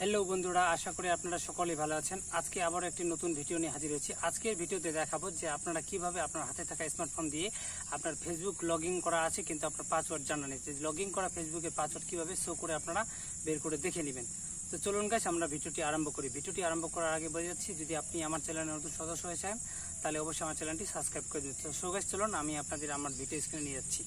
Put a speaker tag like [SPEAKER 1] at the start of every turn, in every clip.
[SPEAKER 1] Hello বন্ধুরা, আশা করি আপনারা সকলেই ভালো আছেন। আজকে আবার একটি নতুন ভিডিও নিয়ে হাজির হয়েছি। আজকের ভিডিওতে দেখাবো যে আপনারা কিভাবে আপনার হাতে থাকা স্মার্টফোন দিয়ে আপনার ফেসবুক লগ ইন করা আছে কিন্তু আপনার পাসওয়ার্ড জানা নেই, যে লগ ইন করা ফেসবুকের পাসওয়ার্ড কিভাবে শো করে আপনারা বের করে দেখে নেবেন। তো চলুন গাইস, আমরা ভিডিওটি আরম্ভ করি। ভিডিওটি আরম্ভ করার আগে বলে যাচ্ছি, যদি আপনি আমার চ্যানেলের নতুন সদস্য হয়েছেন তাহলে অবশ্যই আমার চ্যানেলটি সাবস্ক্রাইব করে দিন। তো সো গাইস, চলুন আমি আপনাদের আমার ভিডিও স্ক্রিনে নিয়ে যাচ্ছি।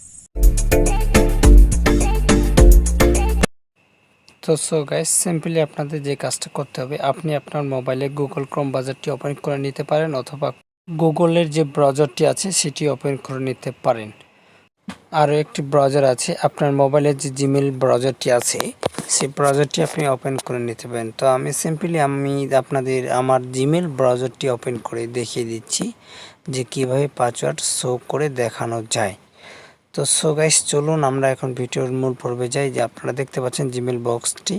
[SPEAKER 1] তো সো গাইস, সিম্পলি আপনাদের যে কাজটা করতে হবে, আপনি আপনার মোবাইলে গুগল ক্রোম ব্রাউজারটি ওপেন করে নিতে পারেন, অথবা গুগলের যে ব্রাউজারটি আছে সেটি ওপেন করে নিতে পারেন। আরও একটি ব্রাউজার আছে, আপনার মোবাইলের যে জিমেল ব্রাউজারটি আছে সেই ব্রাউজারটি আপনি ওপেন করে নিতে পারেন। তো আমি আপনাদের আমার জিমেল ব্রাউজারটি ওপেন করে দেখিয়ে দিচ্ছি যে কিভাবে পাসওয়ার্ড শো করে দেখানো যায়। তো সো গাইস, চলুন আমরা এখন ভিডিওর মূল পর্বে যাই। যে আপনারা দেখতে পাচ্ছেন জিমেল বক্সটি,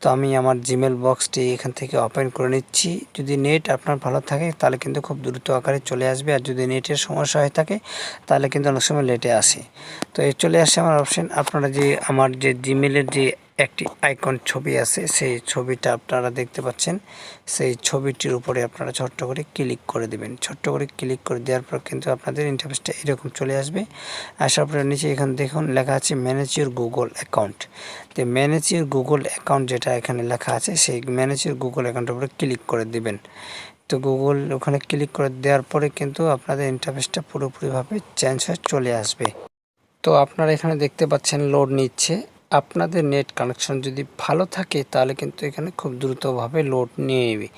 [SPEAKER 1] তো আমি আমার জিমেল বক্সটি এখান থেকে ওপেন করে নিচ্ছি। যদি নেট আপনার ভালো থাকে তাহলে কিন্তু খুব দ্রুত আকারে চলে আসবে, আর যদি নেটের সমস্যা হয়ে থাকে তাহলে কিন্তু অনেক সময় লেটে আসে। তো এই চলে আসে আমার অপশন। আপনারা যে আমার যে জিমেলের যে একটি আইকন ছবি আছে সেই ছবিটা আপনারা দেখতে পাচ্ছেন, সেই ছবিটির উপরে আপনারা ছোট্ট করে ক্লিক করে দেবেন। ছোট্ট করে ক্লিক করে দেওয়ার পর কিন্তু আপনাদের ইন্টারফেসটা এরকম চলে আসবে। আসার পরে নিচে এখানে দেখুন লেখা আছে ম্যানেজ ইউর গুগল অ্যাকাউন্ট। তো ম্যানেজ ইউর গুগল অ্যাকাউন্ট যেটা এখানে লেখা আছে, সেই ম্যানেজ ইউর গুগল অ্যাকাউন্টের উপরে ক্লিক করে দেবেন। তো গুগল ওখানে ক্লিক করে দেওয়ার পরে কিন্তু আপনাদের ইন্টারফেসটা পুরোপুরিভাবে চেঞ্জ হয়ে চলে আসবে। তো আপনারা এখানে দেখতে পাচ্ছেন লোড নিচ্ছে। আপনাদের নেট কানেকশন যদি ভালো থাকে তাহলে কিন্তু এখানে খুব দ্রুতভাবে লোড নিয়ে নেবে।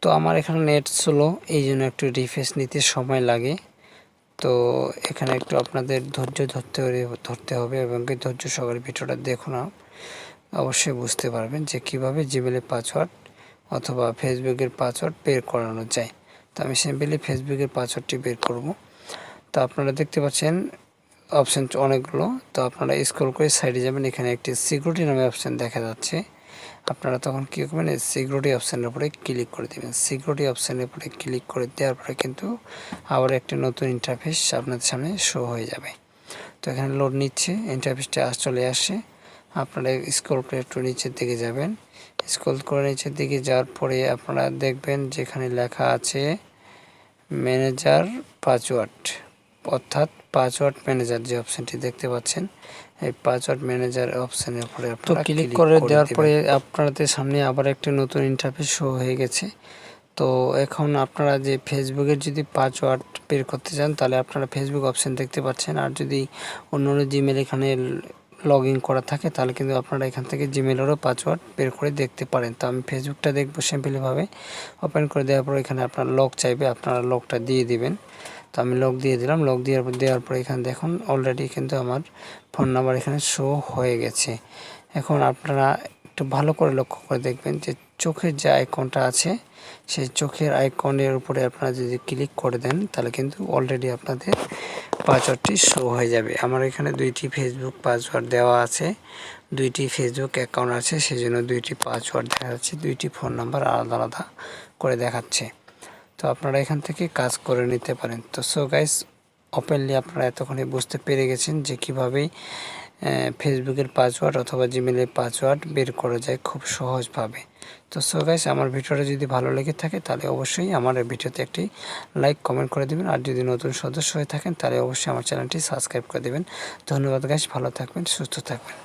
[SPEAKER 1] তো আমার এখানে নেট স্লো, এই জন্য একটু রিফ্রেশ নিতে সময় লাগে। তো এখানে একটু আপনাদের ধৈর্য ধরতে হবে এবং ধৈর্য সহকারে ভিডিওটা দেখুন, অবশ্যই বুঝতে পারবেন যে কিভাবে জিমেলের পাসওয়ার্ড অথবা ফেসবুকের পাসওয়ার্ড বের করানো যায়। তো আমি সিম্পলি ফেসবুকের পাসওয়ার্ডটি বের করব। তো আপনারা দেখতে পাচ্ছেন অপশান অনেকগুলো। তো আপনারা স্ক্রল করে সাইডে যাবেন, এখানে একটি সিকিউরিটি নামে অপশান দেখা যাচ্ছে। আপনারা তখন কী করবেন, সিকিউরিটি অপশানের উপরে ক্লিক করে দেবেন। সিকিউরিটি অপশানের উপরে ক্লিক করে দেওয়ার পরে কিন্তু আবার একটা নতুন ইন্টারফেস আপনাদের সামনে শো হয়ে যাবে। তো এখানে লোড নিচ্ছে, ইন্টারফেসটা চলে আসে। আপনারা স্ক্রল করে একটু নিচের দিকে যাবেন। স্ক্রল করে নিচের দিকে যাওয়ার পরে আপনারা দেখবেন যেখানে লেখা আছে ম্যানেজার পাসওয়ার্ড, অর্থাৎ পাসওয়ার্ড ম্যানেজার যে অপশানটি দেখতে পাচ্ছেন, এই পাসওয়ার্ড ম্যানেজার অপশানের উপরে আপনারা ক্লিক করে দেওয়ার পরে আপনাদের সামনে আবার একটি নতুন ইন্টারফেস শো হয়ে গেছে। তো এখন আপনারা যে ফেসবুকের যদি পাসওয়ার্ড বের করতে চান তাহলে আপনারা ফেসবুক অপশান দেখতে পাচ্ছেন, আর যদি অন্য জিমেল এখানে লগ ইন করা থাকে তাহলে কিন্তু আপনারা এখান থেকে জিমেলেরও পাসওয়ার্ড বের করে দেখতে পারেন। তো আমি ফেসবুকটা দেখবো সিম্পলিভাবে। ওপেন করে দেওয়ার পর এখানে আপনার লক চাইবে, আপনারা লকটা দিয়ে দিবেন। তো আমি লক দিয়ে দিলাম। লক দেওয়ার পর এখানে দেখুন অলরেডি কিন্তু আমার ফোন নাম্বার এখানে শো হয়ে গেছে। এখন আপনারা একটু ভালো করে লক্ষ্য করে দেখবেন যে চোখের যে আইকনটা আছে সেই চোখের আইকনের উপরে আপনারা যদি ক্লিক করে দেন তাহলে কিন্তু অলরেডি আপনাদের পাসওয়ার্ডটি শো হয়ে যাবে। আমার এখানে দুইটি ফেসবুক পাসওয়ার্ড দেওয়া আছে, দুইটি ফেসবুক অ্যাকাউন্ট আছে, সেই জন্য দুইটি পাসওয়ার্ড দেখা যাচ্ছে, দুইটি ফোন নাম্বার আলাদা আলাদা করে দেখাচ্ছে। তো আপনারা এখান থেকে কাজ করে নিতে পারেন। তো সো গাইস, ওপেনলি আপনারা এতক্ষণে বুঝতে পেরে গেছেন যে কীভাবে ফেসবুকের পাসওয়ার্ড অথবা জিমেলের পাসওয়ার্ড বের করা যায় খুব সহজভাবে। তো সো গাইস, আমার ভিডিওটা যদি ভালো লেগে থাকে তাহলে অবশ্যই আমার ভিডিওতে একটি লাইক কমেন্ট করে দেবেন, আর যদি নতুন সদস্য হয়ে থাকেন তাহলে অবশ্যই আমার চ্যানেলটি সাবস্ক্রাইব করে দেবেন। ধন্যবাদ গাইস, ভালো থাকবেন, সুস্থ থাকবেন।